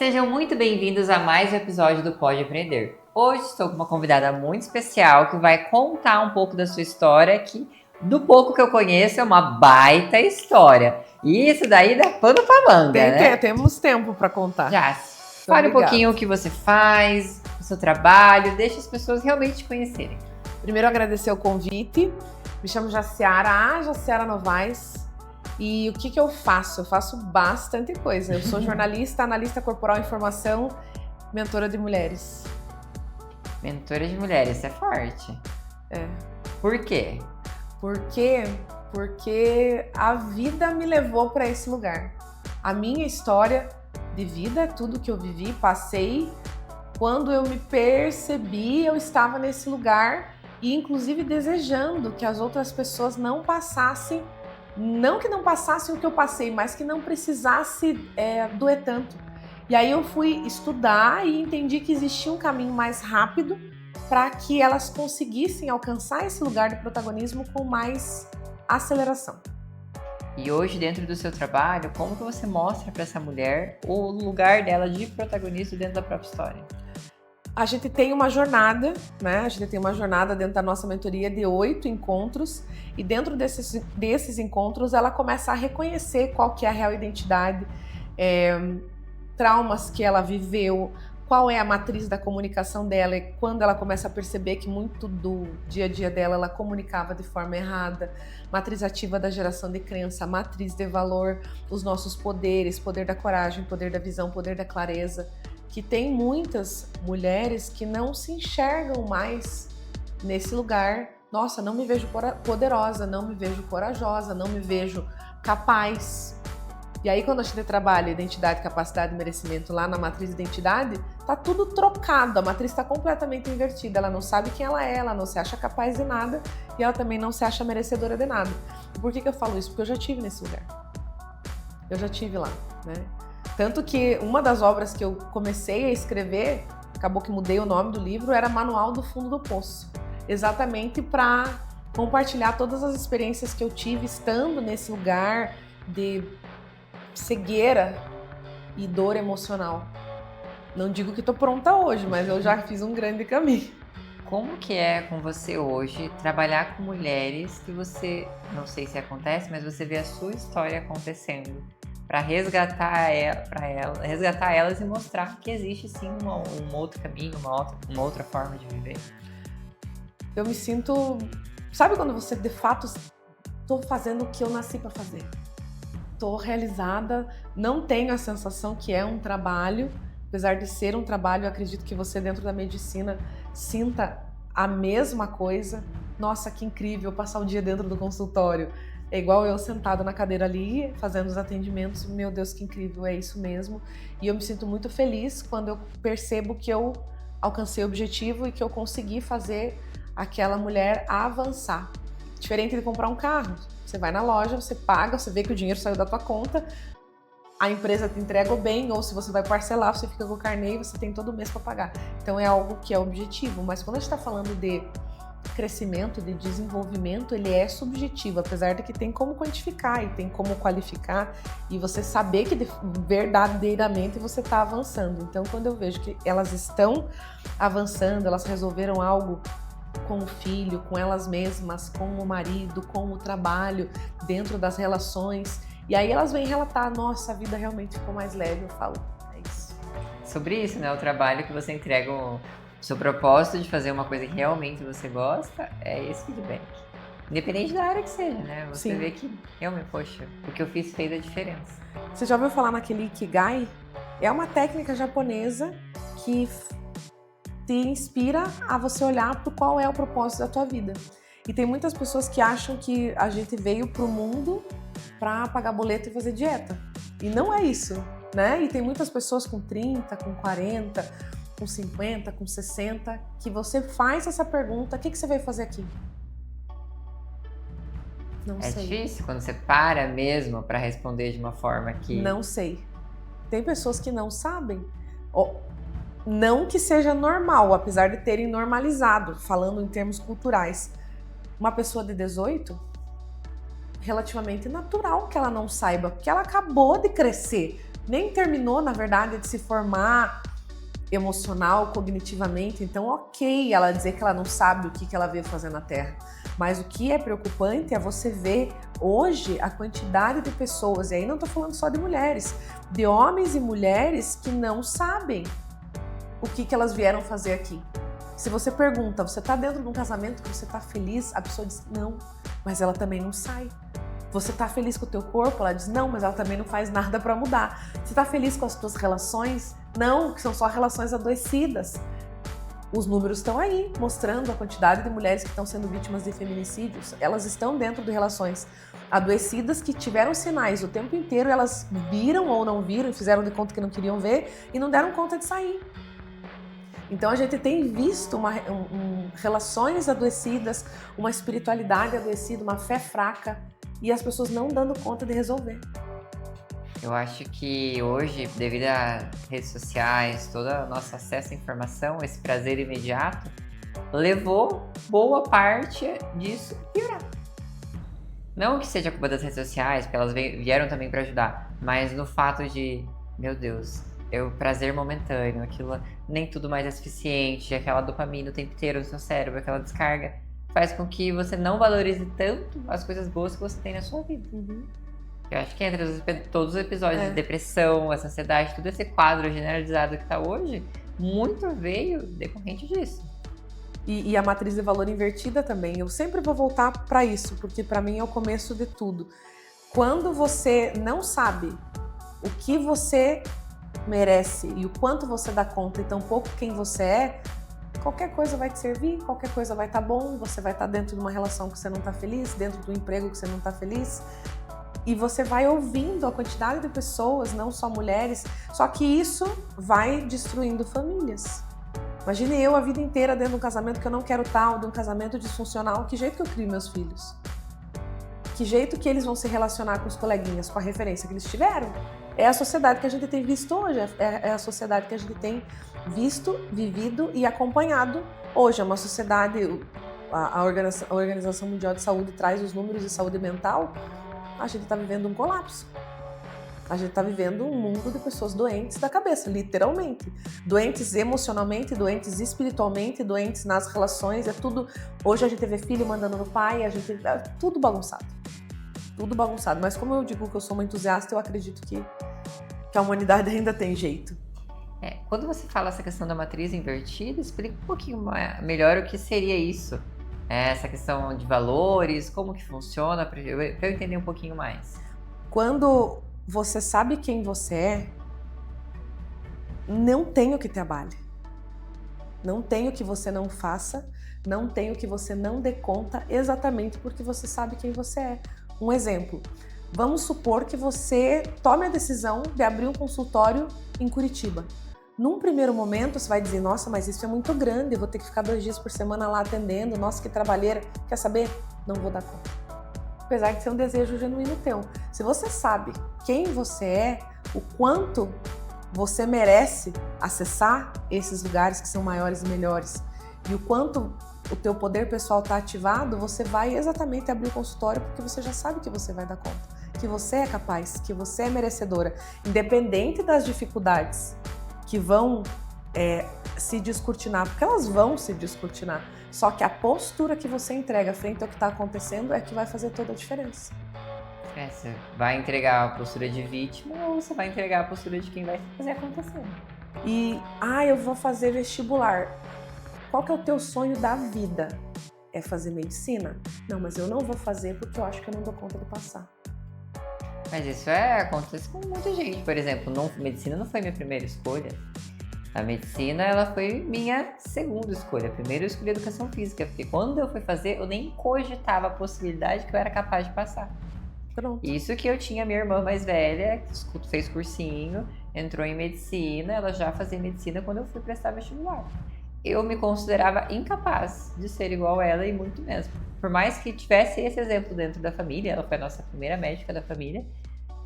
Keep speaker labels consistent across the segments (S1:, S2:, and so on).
S1: Sejam muito bem-vindos a mais um episódio do Pode Aprender. Hoje estou com uma convidada muito especial que vai contar um pouco da sua história, que do pouco que eu conheço é uma baita história. E isso daí dá pano pra manga, né?
S2: Temos tempo para contar.
S1: Já, fale um pouquinho o que você faz, o seu trabalho, deixe as pessoas realmente te conhecerem.
S2: Primeiro agradecer o convite. Me chamo Jaciara Novaes. E o que eu faço? Eu faço bastante coisa. Eu sou jornalista, analista corporal em formação, mentora de mulheres.
S1: Mentora de mulheres, isso é forte.
S2: É.
S1: Por quê?
S2: Porque a vida me levou para esse lugar. A minha história de vida, tudo que eu vivi, passei, quando eu me percebi, eu estava nesse lugar e inclusive desejando que as outras pessoas não passassem, não que não passassem o que eu passei, mas que não precisasse doer tanto. E aí eu fui estudar e entendi que existia um caminho mais rápido para que elas conseguissem alcançar esse lugar de protagonismo com mais aceleração.
S1: E hoje, dentro do seu trabalho, como que você mostra para essa mulher o lugar dela de protagonista dentro da própria história?
S2: A gente tem uma jornada, né? A gente tem uma jornada dentro da nossa mentoria de 8 encontros e dentro desses encontros ela começa a reconhecer qual que é a real identidade, traumas que ela viveu, qual é a matriz da comunicação dela e quando ela começa a perceber que muito do dia a dia dela ela comunicava de forma errada, matriz ativa da geração de crença, matriz de valor, os nossos poderes, poder da coragem, poder da visão, poder da clareza, que tem muitas mulheres que não se enxergam mais nesse lugar. Nossa, não me vejo poderosa, não me vejo corajosa, não me vejo capaz. E aí quando a gente trabalha identidade, capacidade e merecimento lá na matriz de identidade, tá tudo trocado, a matriz está completamente invertida, ela não sabe quem ela não se acha capaz de nada e ela também não se acha merecedora de nada. E por que eu falo isso? Porque eu já estive nesse lugar. Eu já estive lá, né? Tanto que uma das obras que eu comecei a escrever, acabou que mudei o nome do livro, era Manual do Fundo do Poço. Exatamente para compartilhar todas as experiências que eu tive estando nesse lugar de cegueira e dor emocional. Não digo que estou pronta hoje, mas eu já fiz um grande caminho.
S1: Como que é com você hoje trabalhar com mulheres que você, não sei se acontece, mas você vê a sua história acontecendo? Para resgatar elas e mostrar que existe sim um outro caminho, uma outra forma de viver.
S2: Eu me sinto... Sabe quando você de fato estou fazendo o que eu nasci para fazer? Estou realizada, não tenho a sensação que é um trabalho, apesar de ser um trabalho, eu acredito que você dentro da medicina sinta a mesma coisa. Nossa, que incrível passar o dia dentro do consultório. É igual eu sentada na cadeira ali, fazendo os atendimentos. Meu Deus, que incrível, é isso mesmo. E eu me sinto muito feliz quando eu percebo que eu alcancei o objetivo e que eu consegui fazer aquela mulher avançar. Diferente de comprar um carro. Você vai na loja, você paga, você vê que o dinheiro saiu da tua conta, a empresa te entrega o bem, ou se você vai parcelar, você fica com o carnê e você tem todo mês para pagar. Então é algo que é objetivo. Mas quando a gente está falando de crescimento, de desenvolvimento, ele é subjetivo, apesar de que tem como quantificar e tem como qualificar e você saber que verdadeiramente você está avançando. Então, quando eu vejo que elas estão avançando, elas resolveram algo com o filho, com elas mesmas, com o marido, com o trabalho, dentro das relações, e aí elas vêm relatar, nossa, a vida realmente ficou mais leve, eu falo, é isso.
S1: Sobre isso, né? O trabalho que você entrega, o seu propósito de fazer uma coisa que realmente você gosta, é esse feedback. Independente da área que seja, né? Você vê que realmente, poxa, o que eu fiz fez a diferença.
S2: Você já ouviu falar naquele Ikigai? É uma técnica japonesa que te inspira a você olhar para qual é o propósito da tua vida. E tem muitas pessoas que acham que a gente veio pro mundo para pagar boleto e fazer dieta. E não é isso, né? E tem muitas pessoas com 30, com 40, com 50, com 60, que você faz essa pergunta, o que você veio fazer aqui? Não sei.
S1: É difícil quando você para mesmo para responder de uma forma que...
S2: Não sei. Tem pessoas que não sabem. Não que seja normal, apesar de terem normalizado, falando em termos culturais. Uma pessoa de 18, relativamente natural que ela não saiba, porque ela acabou de crescer nem terminou, na verdade, de se formar emocional, cognitivamente. Então, ok, ela dizer que ela não sabe o que ela veio fazer na Terra. Mas o que é preocupante é você ver hoje a quantidade de pessoas, e aí não estou falando só de mulheres, de homens e mulheres que não sabem o que elas vieram fazer aqui. Se você pergunta, você está dentro de um casamento que você está feliz? A pessoa diz não, mas ela também não sai. Você está feliz com o teu corpo? Ela diz não, mas ela também não faz nada para mudar. Você está feliz com as tuas relações? Não, que são só relações adoecidas. Os números estão aí, mostrando a quantidade de mulheres que estão sendo vítimas de feminicídios. Elas estão dentro de relações adoecidas que tiveram sinais o tempo inteiro, elas viram ou não viram, fizeram de conta que não queriam ver e não deram conta de sair. Então a gente tem visto relações adoecidas, uma espiritualidade adoecida, uma fé fraca e as pessoas não dando conta de resolver.
S1: Eu acho que hoje, devido às redes sociais, todo o nosso acesso à informação, esse prazer imediato, levou boa parte disso a piorar. Não que seja culpa das redes sociais, porque elas vieram também para ajudar, mas no fato de, meu Deus, é o prazer momentâneo, aquilo nem tudo mais é suficiente, aquela dopamina o tempo inteiro no seu cérebro, aquela descarga, faz com que você não valorize tanto as coisas boas que você tem na sua vida. Eu acho que entre todos os episódios de depressão, essa ansiedade, todo esse quadro generalizado que está hoje, muito veio decorrente disso.
S2: E a matriz de valor invertida também. Eu sempre vou voltar para isso, porque para mim é o começo de tudo. Quando você não sabe o que você merece e o quanto você dá conta e tampouco quem você é, qualquer coisa vai te servir, qualquer coisa vai estar bom, você vai estar dentro de uma relação que você não está feliz, dentro do emprego que você não está feliz. E você vai ouvindo a quantidade de pessoas, não só mulheres, só que isso vai destruindo famílias. Imagine eu a vida inteira dentro de um casamento que eu não quero tal, de um casamento disfuncional, que jeito que eu crio meus filhos? Que jeito que eles vão se relacionar com os coleguinhas, com a referência que eles tiveram? É a sociedade que a gente tem visto hoje, é a sociedade que a gente tem visto, vivido e acompanhado hoje. É uma sociedade, a Organização Mundial de Saúde traz os números de saúde mental, a gente está vivendo um colapso. A gente está vivendo um mundo de pessoas doentes da cabeça, literalmente. Doentes emocionalmente, doentes espiritualmente, doentes nas relações, é tudo... Hoje a gente vê filho mandando no pai, é tudo bagunçado. Tudo bagunçado. Mas como eu digo que eu sou uma entusiasta, eu acredito que a humanidade ainda tem jeito.
S1: Quando você fala essa questão da matriz invertida, explica um pouquinho melhor o que seria isso. Essa questão de valores, como que funciona, para eu entender um pouquinho mais.
S2: Quando você sabe quem você é, não tem o que te abale. Não tem o que você não faça, não tem o que você não dê conta, exatamente porque você sabe quem você é. Um exemplo, vamos supor que você tome a decisão de abrir um consultório em Curitiba. Num primeiro momento, você vai dizer, nossa, mas isso é muito grande, eu vou ter que ficar 2 dias por semana lá atendendo, nossa, que trabalheira. Quer saber? Não vou dar conta. Apesar de ser um desejo genuíno teu. Se você sabe quem você é, o quanto você merece acessar esses lugares que são maiores e melhores, e o quanto o teu poder pessoal está ativado, você vai exatamente abrir o consultório porque você já sabe que você vai dar conta, que você é capaz, que você é merecedora, independente das dificuldades que vão se descortinar, porque elas vão se descortinar. Só que a postura que você entrega frente ao que está acontecendo é que vai fazer toda a diferença.
S1: Você vai entregar a postura de vítima ou você vai entregar a postura de quem vai fazer acontecer?
S2: E, eu vou fazer vestibular. Qual que é o teu sonho da vida? É fazer medicina? Não, mas eu não vou fazer porque eu acho que eu não dou conta de passar.
S1: Mas isso acontece com muita gente. Por exemplo, medicina não foi minha primeira escolha. A medicina, ela foi minha segunda escolha. Primeiro eu escolhi educação física, porque quando eu fui fazer, eu nem cogitava a possibilidade que eu era capaz de passar.
S2: Pronto.
S1: Isso que eu tinha minha irmã mais velha, que fez cursinho, entrou em medicina, ela já fazia medicina quando eu fui prestar vestibular. Eu me considerava incapaz de ser igual a ela e muito mesmo. Por mais que tivesse esse exemplo dentro da família, ela foi a nossa primeira médica da família,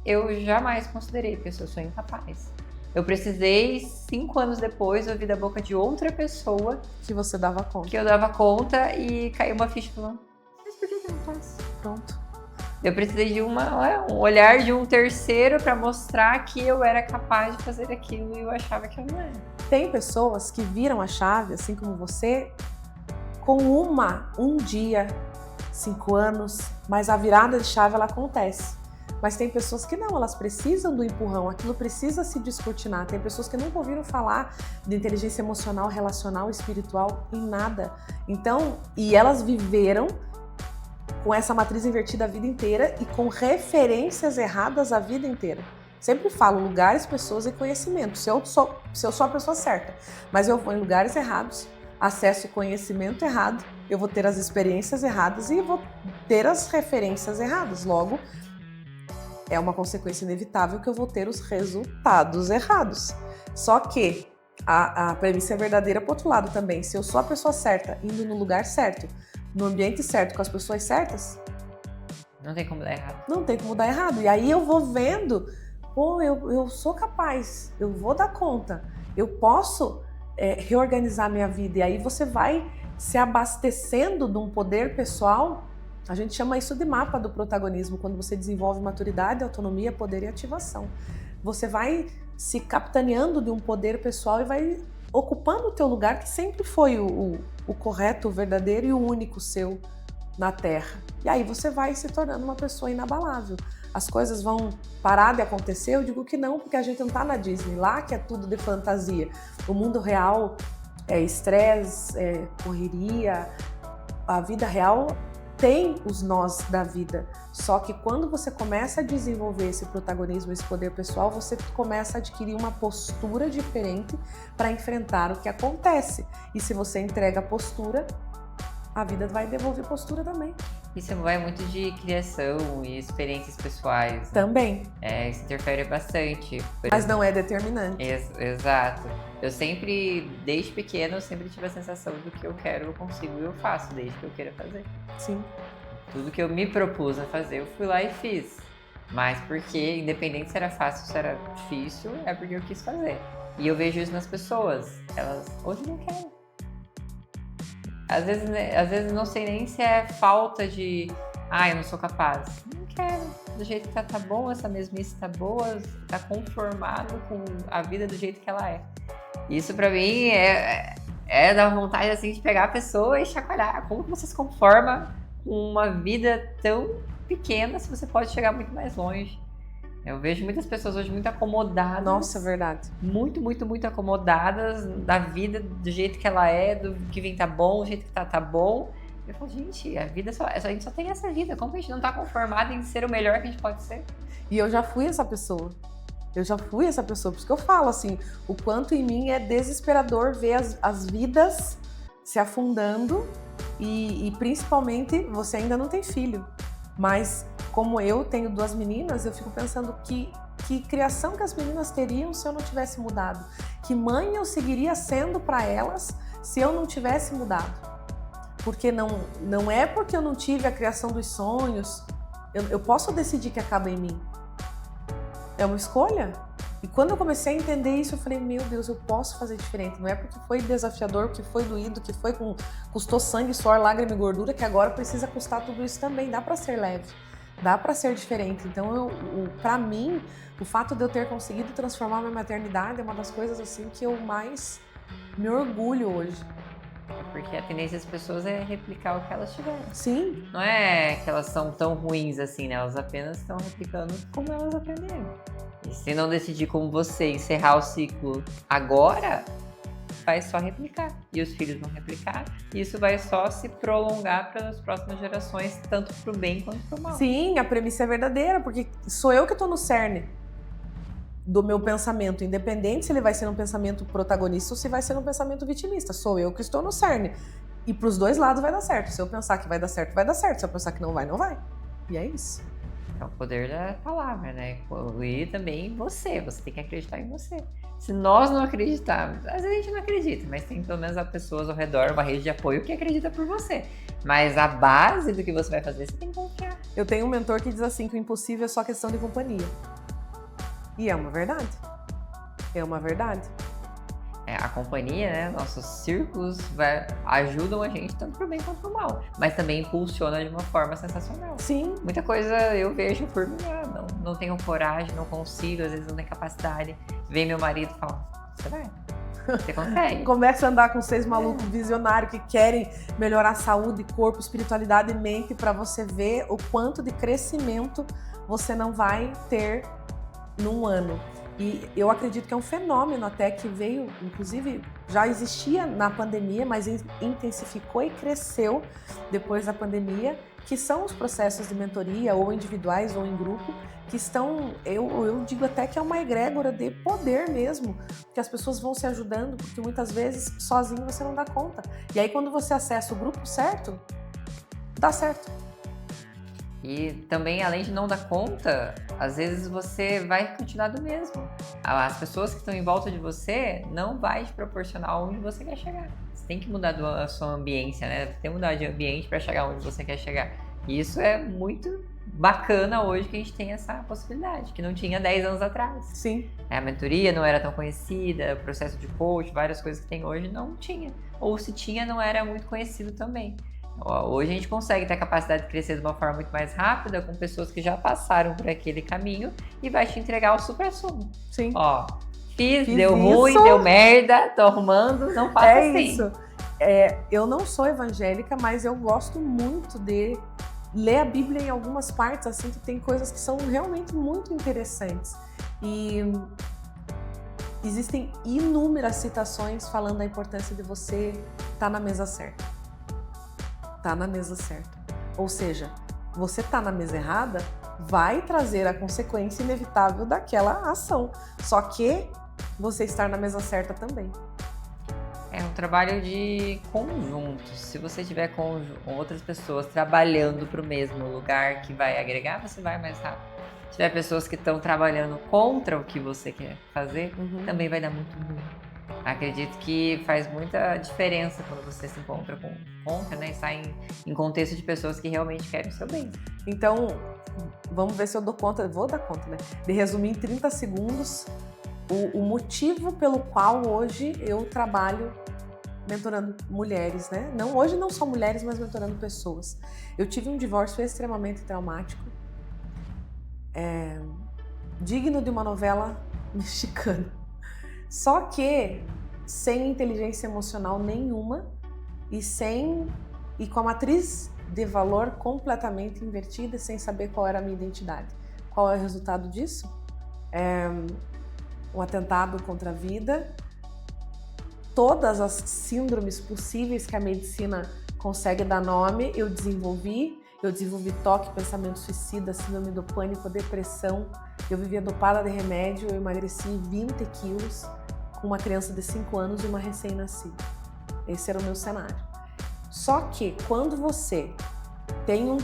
S1: eu jamais considerei, porque eu sou incapaz. Eu precisei, 5 anos depois, ouvir da boca de outra pessoa
S2: que você dava conta.
S1: Que eu dava conta e caiu uma ficha falando, mas por que eu não faço?
S2: Pronto.
S1: Eu precisei de um olhar de um terceiro para mostrar que eu era capaz de fazer aquilo e eu achava que eu não era.
S2: Tem pessoas que viram a chave, assim como você, com um dia, 5 anos, mas a virada de chave ela acontece. Mas tem pessoas que não, elas precisam do empurrão, aquilo precisa se descortinar. Tem pessoas que nunca ouviram falar de inteligência emocional, relacional, espiritual, em nada. Então, e elas viveram com essa matriz invertida a vida inteira e com referências erradas a vida inteira. Sempre falo lugares, pessoas e conhecimento. Se eu sou a pessoa certa, mas eu vou em lugares errados, acesso o conhecimento errado, eu vou ter as experiências erradas e vou ter as referências erradas. Logo, é uma consequência inevitável que eu vou ter os resultados errados. Só que a premissa é verdadeira pro outro lado também. Se eu sou a pessoa certa, indo no lugar certo, no ambiente certo, com as pessoas certas,
S1: não tem como dar errado.
S2: Não tem como dar errado. E aí eu vou vendo, pô, eu sou capaz, eu vou dar conta, eu posso reorganizar minha vida. E aí você vai se abastecendo de um poder pessoal. A gente chama isso de mapa do protagonismo, quando você desenvolve maturidade, autonomia, poder e ativação. Você vai se capitaneando de um poder pessoal e vai ocupando o teu lugar, que sempre foi o correto, o verdadeiro e o único seu na Terra. E aí você vai se tornando uma pessoa inabalável. As coisas vão parar de acontecer? Eu digo que não, porque a gente não tá na Disney, lá que é tudo de fantasia. O mundo real é estresse, é correria, a vida real tem os nós da vida, só que quando você começa a desenvolver esse protagonismo, esse poder pessoal, você começa a adquirir uma postura diferente para enfrentar o que acontece. E se você entrega a postura, a vida vai devolver postura também.
S1: Isso vai muito de criação e experiências pessoais. Né?
S2: Também.
S1: Isso interfere bastante.
S2: Mas não é determinante.
S1: Exato. Eu sempre, desde pequeno, eu sempre tive a sensação do que eu quero, eu consigo e eu faço, desde que eu queira fazer.
S2: Sim.
S1: Tudo que eu me propus a fazer, eu fui lá e fiz. Mas porque, independente se era fácil ou se era difícil, é porque eu quis fazer. E eu vejo isso nas pessoas. Elas hoje não querem. Às vezes não sei nem se é falta de... eu não sou capaz. Não quero. Do jeito que tá bom, essa mesmice tá boa, tá conformado com a vida do jeito que ela é. Isso pra mim é dar vontade assim, de pegar a pessoa e chacoalhar. Como que você se conforma com uma vida tão pequena se você pode chegar muito mais longe? Eu vejo muitas pessoas hoje muito acomodadas.
S2: Nossa, verdade.
S1: Muito, muito, muito acomodadas da vida do jeito que ela é, do que vem tá bom, do jeito que tá bom. Eu falo, gente, a vida a gente só tem essa vida. Como que a gente não tá conformado em ser o melhor que a gente pode ser?
S2: E eu já fui essa pessoa. Por isso que eu falo assim, o quanto em mim é desesperador ver as vidas se afundando e principalmente você ainda não tem filho. Mas como eu tenho 2 meninas, eu fico pensando que criação que as meninas teriam se eu não tivesse mudado. Que mãe eu seguiria sendo para elas se eu não tivesse mudado. Porque não é porque eu não tive a criação dos sonhos, eu posso decidir que acaba em mim. É uma escolha. E quando eu comecei a entender isso, eu falei, meu Deus, eu posso fazer diferente. Não é porque foi desafiador, porque foi doído, que custou sangue, suor, lágrima e gordura, que agora precisa custar tudo isso também. Dá pra ser leve, dá pra ser diferente. Então, pra mim, o fato de eu ter conseguido transformar minha maternidade é uma das coisas assim que eu mais me orgulho hoje.
S1: Porque a tendência das pessoas é replicar o que elas tiveram.
S2: Sim.
S1: Não é que elas são tão ruins assim, né? Elas apenas estão replicando como elas aprenderam. E se não decidir como você encerrar o ciclo agora, vai só replicar. E os filhos vão replicar. E isso vai só se prolongar para as próximas gerações, tanto pro bem quanto pro mal.
S2: Sim, a premissa é verdadeira, porque sou eu que tô no cerne do meu pensamento, independente se ele vai ser um pensamento protagonista ou se vai ser um pensamento vitimista. Sou eu que estou no cerne. E pros 2 lados vai dar certo. Se eu pensar que vai dar certo, vai dar certo. Se eu pensar que não vai, não vai. E é isso.
S1: É o poder da palavra, né? E também você tem que acreditar em você. Se nós não acreditarmos, às vezes a gente não acredita, mas tem pelo menos as pessoas ao redor, uma rede de apoio que acredita por você. Mas a base do que você vai fazer, você tem que confiar.
S2: Eu tenho um mentor que diz assim que o impossível é só questão de companhia. E é uma verdade. É uma verdade.
S1: a companhia, né, nossos círculos ajudam a gente tanto pro bem quanto pro mal, mas também impulsiona de uma forma sensacional.
S2: Sim.
S1: Muita coisa eu vejo por mim, não tenho coragem, não consigo, às vezes não tenho capacidade. Vem meu marido e fala, você vai, você consegue.
S2: Começa a andar com 6 malucos visionários que querem melhorar saúde, corpo, espiritualidade e mente para você ver o quanto de crescimento você não vai ter num ano. E eu acredito que é um fenômeno até que veio, inclusive já existia na pandemia, mas intensificou e cresceu depois da pandemia, que são os processos de mentoria, ou individuais ou em grupo, que estão, eu digo até que é uma egrégora de poder mesmo, que as pessoas vão se ajudando, porque muitas vezes sozinho você não dá conta. E aí quando você acessa o grupo certo, dá certo.
S1: E também, além de não dar conta, às vezes você vai continuar do mesmo. As pessoas que estão em volta de você não vai te proporcionar onde você quer chegar. Você tem que mudar a sua ambiência, né? Tem que mudar de ambiente para chegar onde você quer chegar. E isso é muito bacana hoje que a gente tem essa possibilidade, que não tinha 10 anos atrás.
S2: Sim.
S1: A mentoria não era tão conhecida, o processo de coach, várias coisas que tem hoje não tinha. Ou se tinha, não era muito conhecido também. Hoje a gente consegue ter a capacidade de crescer de uma forma muito mais rápida com pessoas que já passaram por aquele caminho e vai te entregar o supra-sumo.
S2: Sim.
S1: Fiz deu isso. Ruim, deu merda, tô arrumando, não faça assim.
S2: Isso. Eu não sou evangélica, mas eu gosto muito de ler a Bíblia em algumas partes, assim, que tem coisas que são realmente muito interessantes. E existem inúmeras citações falando da importância de você estar na mesa certa. Tá na mesa certa. Ou seja, você tá na mesa errada, vai trazer a consequência inevitável daquela ação. Só que você estar na mesa certa também.
S1: É um trabalho de conjunto. Se você tiver com outras pessoas trabalhando para o mesmo lugar que vai agregar, você vai mais rápido. Se tiver pessoas que estão trabalhando contra o que você quer fazer, também vai dar muito ruim. Acredito que faz muita diferença quando você se encontra contra, né? E sai em contexto de pessoas que realmente querem o seu bem.
S2: Então, vamos ver se eu dou conta, vou dar conta, né? De resumir em 30 segundos o motivo pelo qual hoje eu trabalho mentorando mulheres, né? Hoje não só mulheres, mas mentorando pessoas. Eu tive um divórcio extremamente traumático, digno de uma novela mexicana. Só que sem inteligência emocional nenhuma e com a matriz de valor completamente invertida, sem saber qual era a minha identidade. Qual é o resultado disso? Um atentado contra a vida, todas as síndromes possíveis que a medicina consegue dar nome, eu desenvolvi toque, pensamento suicida, síndrome do pânico, depressão. Eu vivia dopada de remédio, eu emagreci 20 quilos com uma criança de 5 anos e uma recém-nascida. Esse era o meu cenário. Só que quando você tem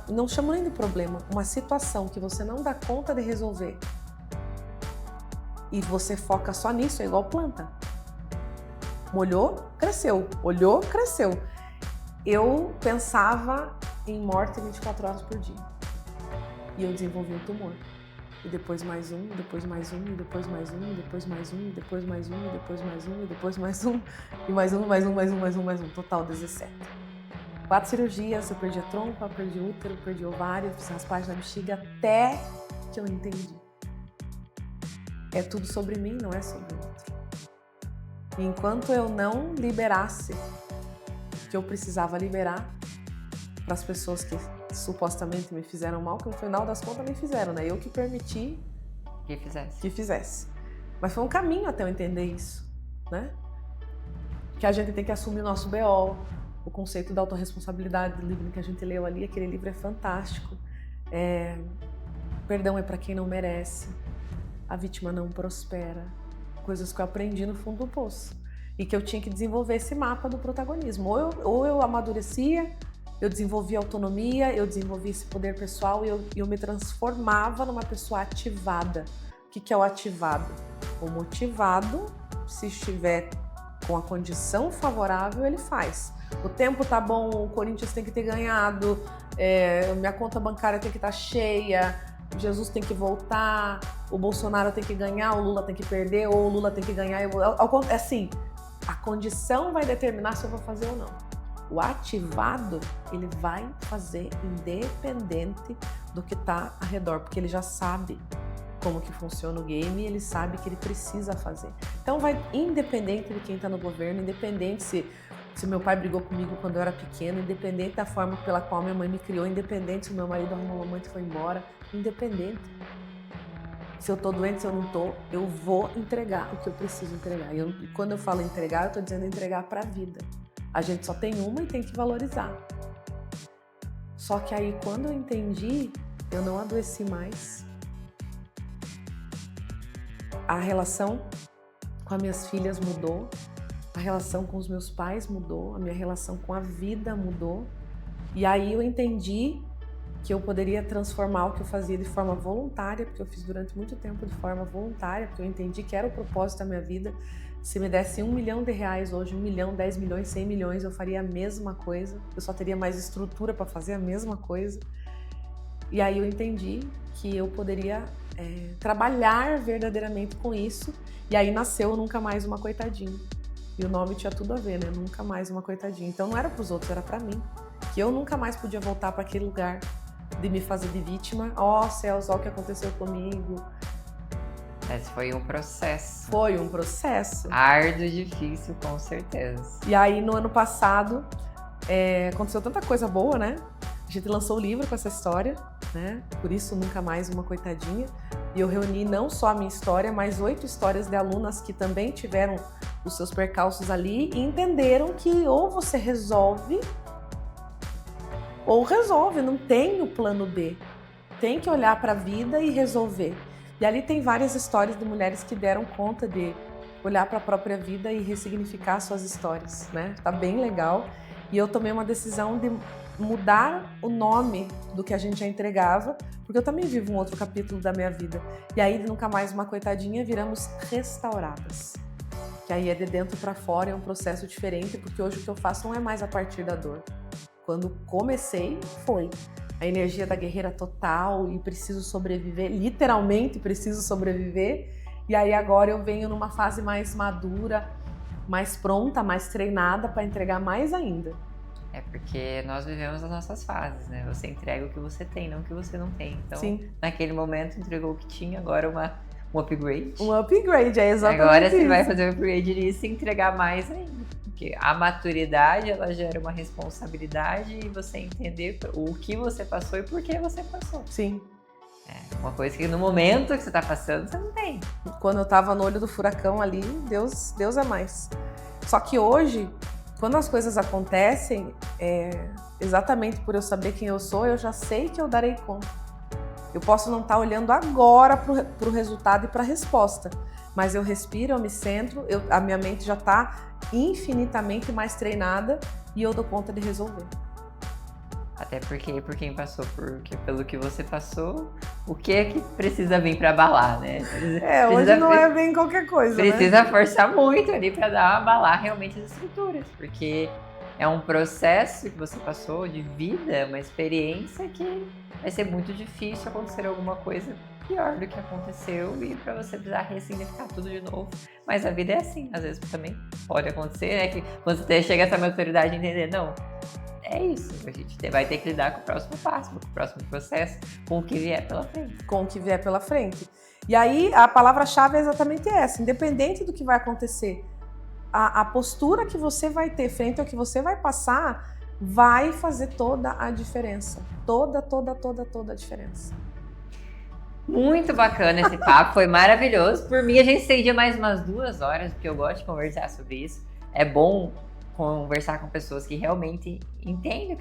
S2: não chamo nem de problema, uma situação que você não dá conta de resolver e você foca só nisso, é igual planta. Molhou, cresceu. Olhou, cresceu. Eu pensava em morte 24 horas por dia. E eu desenvolvi um tumor. E depois mais um, e depois mais um, e depois mais um, e depois mais um, e depois mais um, e depois mais um, e depois mais um, e mais um, mais um, mais um, mais um, mais um. Total 17. 4 cirurgias, eu perdi a trompa, eu perdi o útero, eu perdi o ovário, fiz raspagem na bexiga, até que eu entendi. É tudo sobre mim, não é sobre o outro. E enquanto eu não liberasse o que eu precisava liberar para as pessoas que supostamente me fizeram mal, que no final das contas me fizeram, né? Eu que permiti que fizesse. Mas foi um caminho até eu entender isso, né? Que a gente tem que assumir o nosso BO, o conceito da autorresponsabilidade do livro que a gente leu ali, aquele livro é fantástico. Perdão é para quem não merece, a vítima não prospera. Coisas que eu aprendi no fundo do poço e que eu tinha que desenvolver esse mapa do protagonismo. Ou eu amadurecia, eu desenvolvia autonomia, eu desenvolvia esse poder pessoal e eu me transformava numa pessoa ativada. O que é o ativado? O motivado, se estiver com a condição favorável, ele faz. O tempo tá bom, o Corinthians tem que ter ganhado, minha conta bancária tem que estar cheia, Jesus tem que voltar, o Bolsonaro tem que ganhar, o Lula tem que perder, ou o Lula tem que ganhar. É assim, a condição vai determinar se eu vou fazer ou não. O ativado, ele vai fazer independente do que está ao redor, porque ele já sabe como que funciona o game e ele sabe que ele precisa fazer. Então vai independente de quem está no governo, independente se meu pai brigou comigo quando eu era pequeno, independente da forma pela qual minha mãe me criou, independente se meu marido arrumou uma mãe e foi embora, independente. Se eu tô doente, se eu não tô, eu vou entregar o que eu preciso entregar. E quando eu falo entregar, eu tô dizendo entregar pra vida. A gente só tem uma e tem que valorizar. Só que aí, quando eu entendi, eu não adoeci mais. A relação com as minhas filhas mudou. A relação com os meus pais mudou, a minha relação com a vida mudou. E aí eu entendi que eu poderia transformar o que eu fazia de forma voluntária, porque eu fiz durante muito tempo de forma voluntária, porque eu entendi que era o propósito da minha vida. Se me desse R$1 milhão hoje, 1 milhão, 10 milhões, 100 milhões, eu faria a mesma coisa. Eu só teria mais estrutura para fazer a mesma coisa. E aí eu entendi que eu poderia trabalhar verdadeiramente com isso. E aí nasceu Nunca Mais Uma Coitadinha. E o nome tinha tudo a ver, né? Nunca mais uma coitadinha. Então não era pros outros, era pra mim. Que eu nunca mais podia voltar para aquele lugar de me fazer de vítima. Ó, céus, ó o que aconteceu comigo.
S1: Mas foi um processo.
S2: Foi um processo.
S1: Árduo, difícil, com certeza.
S2: E aí no ano passado, aconteceu tanta coisa boa, né? A gente lançou o livro com essa história, né? Por isso, Nunca Mais Uma Coitadinha. E eu reuni não só a minha história, mas 8 histórias de alunas que também tiveram os seus percalços ali e entenderam que ou você resolve, ou resolve, não tem o plano B. Tem que olhar para a vida e resolver. E ali tem várias histórias de mulheres que deram conta de olhar para a própria vida e ressignificar suas histórias, né? Tá bem legal. E eu tomei uma decisão de mudar o nome do que a gente já entregava, porque eu também vivo um outro capítulo da minha vida. E aí, de Nunca Mais Uma Coitadinha, viramos Restauradas. Que aí é de dentro para fora, é um processo diferente, porque hoje o que eu faço não é mais a partir da dor. Quando comecei, foi a energia da guerreira total e preciso sobreviver, literalmente preciso sobreviver. E aí agora eu venho numa fase mais madura, mais pronta, mais treinada para entregar mais ainda.
S1: É porque nós vivemos as nossas fases, né? Você entrega o que você tem, não o que você não tem. Então,
S2: sim,
S1: naquele momento entregou o que tinha, agora um upgrade.
S2: Um upgrade, é exatamente
S1: agora
S2: isso.
S1: Você vai fazer um upgrade nisso e entregar mais ainda. Porque a maturidade, ela gera uma responsabilidade e você entender o que você passou e por que você passou.
S2: Sim.
S1: É uma coisa que no momento que você tá passando, você não tem.
S2: Quando eu tava no olho do furacão ali, Deus é mais. Só que hoje, quando as coisas acontecem, exatamente por eu saber quem eu sou, eu já sei que eu darei conta. Eu posso não estar olhando agora pro resultado e pra resposta, mas eu respiro, eu me centro, a minha mente já tá infinitamente mais treinada e eu dou conta de resolver.
S1: Até porque, por quem passou pelo que você passou, o que é que precisa vir pra abalar, né?
S2: Hoje não é bem qualquer coisa,
S1: precisa
S2: né?
S1: forçar muito ali pra abalar realmente as estruturas, porque é um processo que você passou de vida, uma experiência que vai ser muito difícil acontecer alguma coisa pior do que aconteceu e pra você precisar ressignificar tudo de novo. Mas a vida é assim, às vezes também pode acontecer, né? Que quando você chega a essa maturidade de entender, não, é isso, a gente vai ter que lidar com o próximo passo, com o próximo processo, com o que vier pela frente.
S2: Com o que vier pela frente. E aí a palavra-chave é exatamente essa, independente do que vai acontecer, a postura que você vai ter frente ao que você vai passar vai fazer toda a diferença. Toda a diferença.
S1: Muito bacana esse papo, foi maravilhoso. Por mim, a gente estendia mais umas 2 horas, porque eu gosto de conversar sobre isso. É bom conversar com pessoas que realmente entendem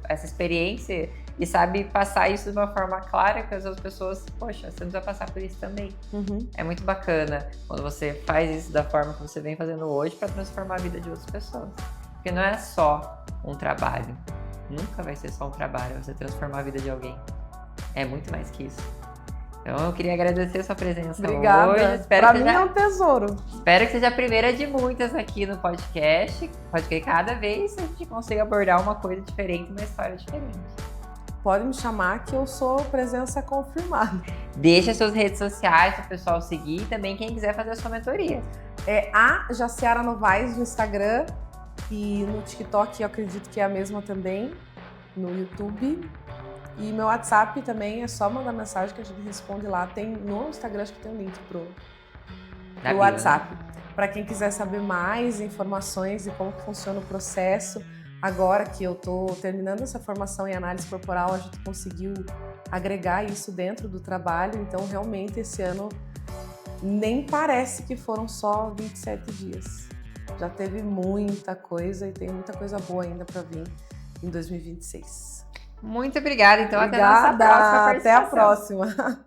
S1: essa experiência e sabe passar isso de uma forma clara que as outras pessoas, poxa, você não vai passar por isso também.
S2: Uhum.
S1: É muito bacana quando você faz isso da forma que você vem fazendo hoje para transformar a vida de outras pessoas. Porque não é só um trabalho. Nunca vai ser só um trabalho, você transformar a vida de alguém. É muito mais que isso. Então eu queria agradecer a sua presença
S2: Obrigada.
S1: hoje.
S2: Pra mim é um tesouro.
S1: Espero que seja a primeira de muitas aqui no podcast. Pode que cada vez a gente consiga abordar uma coisa diferente, uma história diferente.
S2: pode me chamar que eu sou presença confirmada.
S1: Deixa suas redes sociais para o pessoal seguir e também quem quiser fazer a sua mentoria.
S2: É a Jaciara Novaes no Instagram e no TikTok, eu acredito que é a mesma também, no YouTube. E meu WhatsApp também é só mandar mensagem que a gente responde lá. Tem no Instagram, acho que tem um link pro WhatsApp. Para quem quiser saber mais informações de como que funciona o processo, agora que eu tô terminando essa formação em análise corporal, a gente conseguiu agregar isso dentro do trabalho. Então, realmente, esse ano nem parece que foram só 27 dias. Já teve muita coisa e tem muita coisa boa ainda para vir em 2026.
S1: Muito obrigada. Então,
S2: obrigada,
S1: até a nossa próxima participação.
S2: Até a próxima.